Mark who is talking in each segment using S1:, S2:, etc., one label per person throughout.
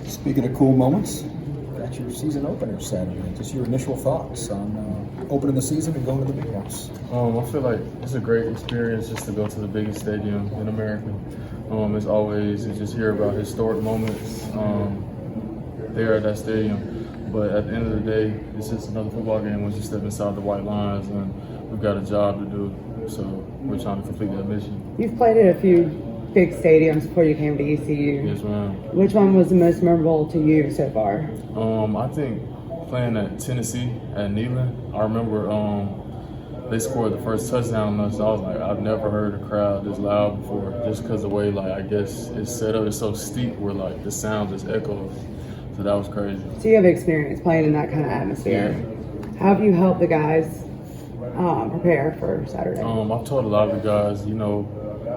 S1: Speaking of cool moments, got your season opener Saturday. Just your initial thoughts on opening the season and going to the big house.
S2: I feel like it's a great experience just to go to the biggest stadium in America. It's always you just hear about historic moments there at that stadium. But at the end of the day, it's just another football game once you step inside the white lines, and we've got a job to do. So we're trying to complete that mission.
S3: You've played at a few big stadiums before you came to ECU.
S2: Yes, ma'am.
S3: Which one was the most memorable to you so far?
S2: I think playing at Tennessee at Neyland. I remember they scored the first touchdown on us. I was like, I've never heard a crowd this loud before, just because the way, like, I guess it's set up. It's so steep where, like, the sound just echoes. So that was crazy.
S3: So you have experience playing in that kind of atmosphere.
S2: Yeah.
S3: How have you helped the guys prepare for Saturday?
S2: I've told a lot of the guys,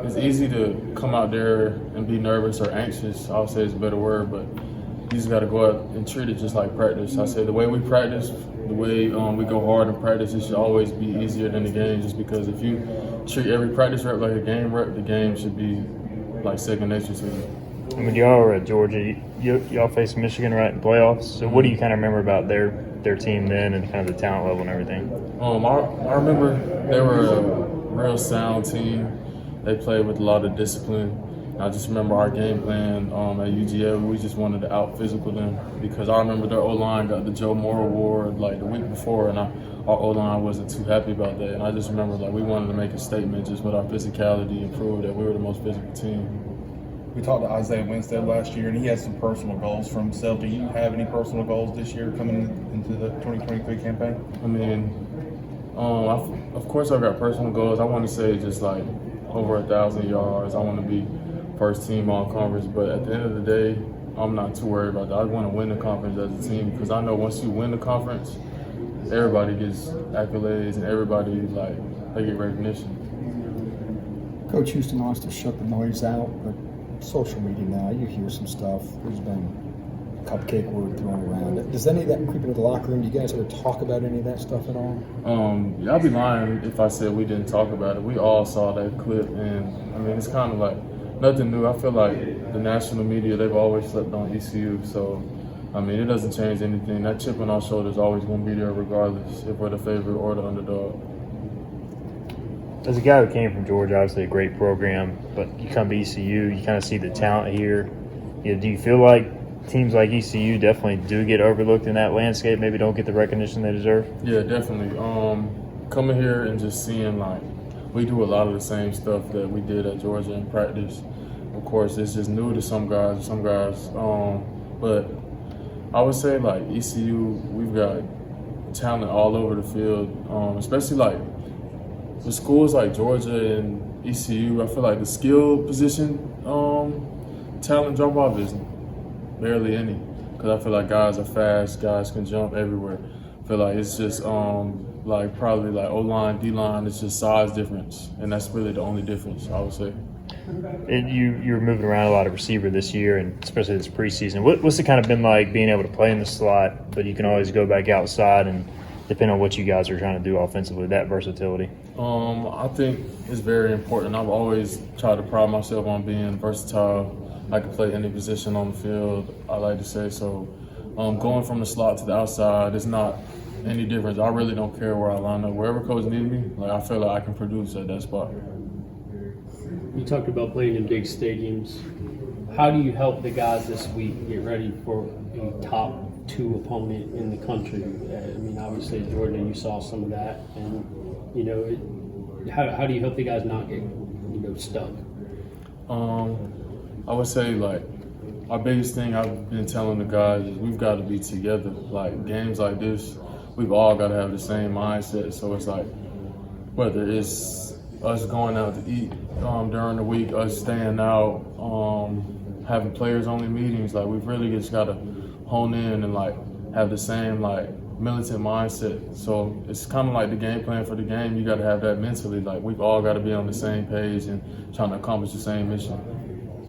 S2: it's easy to come out there and be nervous or anxious. I would say it's a better word, but you just got to go out and treat it just like practice. I say the way we practice, the way we go hard in practice, it should always be easier than the game, just because if you treat every practice rep like a game rep, the game should be like second nature to you.
S4: I mean, y'all are at Georgia. Y'all face Michigan right in playoffs. So what do you kind of remember about their team then and kind of the talent level and everything?
S2: I remember they were a real sound team. They played with a lot of discipline. I just remember our game plan at UGA. We just wanted to out-physical them, because I remember their O-line got the Joe Moore Award like the week before, and our O-line wasn't too happy about that. And I just remember we wanted to make a statement just with our physicality and prove that we were the most physical team.
S5: We talked to Isaiah Winstead last year, and he has some personal goals for himself. Do you have any personal goals this year coming into the 2023 campaign?
S2: I mean, of course I've got personal goals. I want to say just like over 1,000 yards. I want to be first team all conference, but at the end of the day, I'm not too worried about that. I want to win the conference as a team, because I know once you win the conference, everybody gets accolades and everybody they get recognition.
S1: Coach Houston wants to shut the noise out, but social media now, you hear some stuff. There's been a cupcake word thrown around. Does any of that creep into the locker room? Do you guys ever talk about any of that stuff at all?
S2: Yeah, I'd be lying if I said we didn't talk about it. We all saw that clip, and I mean, it's kind of like nothing new. I feel like the national media, they've always slept on ECU, so I mean, it doesn't change anything. That chip on our shoulder is always going to be there regardless if we're the favorite or the underdog.
S4: As a guy who came from Georgia, obviously a great program, but you come to ECU, you kind of see the talent here. Do you feel like teams like ECU definitely do get overlooked in that landscape, maybe don't get the recognition they deserve?
S2: Yeah, definitely. Coming here and just seeing we do a lot of the same stuff that we did at Georgia in practice. Of course, it's just new to some guys, but I would say ECU, we've got talent all over the field, especially the schools like Georgia and ECU. I feel like the skill position talent drop off is barely any, because I feel like guys are fast, guys can jump everywhere. I feel like it's just probably O-line, D-line, it's just size difference, and that's really the only difference, I would say.
S4: And you're moving around a lot of receiver this year, and especially this preseason. What's it kind of been like being able to play in the slot, but you can always go back outside, and depending on what you guys are trying to do offensively, that versatility?
S2: I think it's very important. I've always tried to pride myself on being versatile. I can play any position on the field, I like to say. So going from the slot to the outside is not any difference. I really don't care where I line up. Wherever coach needs me, I feel like I can produce at that spot.
S6: You talked about playing in big stadiums. How do you help the guys this week get ready for a top 2 opponent in the country? I mean, obviously, Georgia, you saw some of that, and how do you help the guys not get stuck?
S2: I would say our biggest thing I've been telling the guys is we've got to be together. Games like this, we've all got to have the same mindset. So it's whether it's us going out to eat during the week, us staying out, having players only meetings, we've really just got to hone in and have the same militant mindset. So it's kind of like the game plan for the game. You got to have that mentally. We've all got to be on the same page and trying to accomplish the same mission.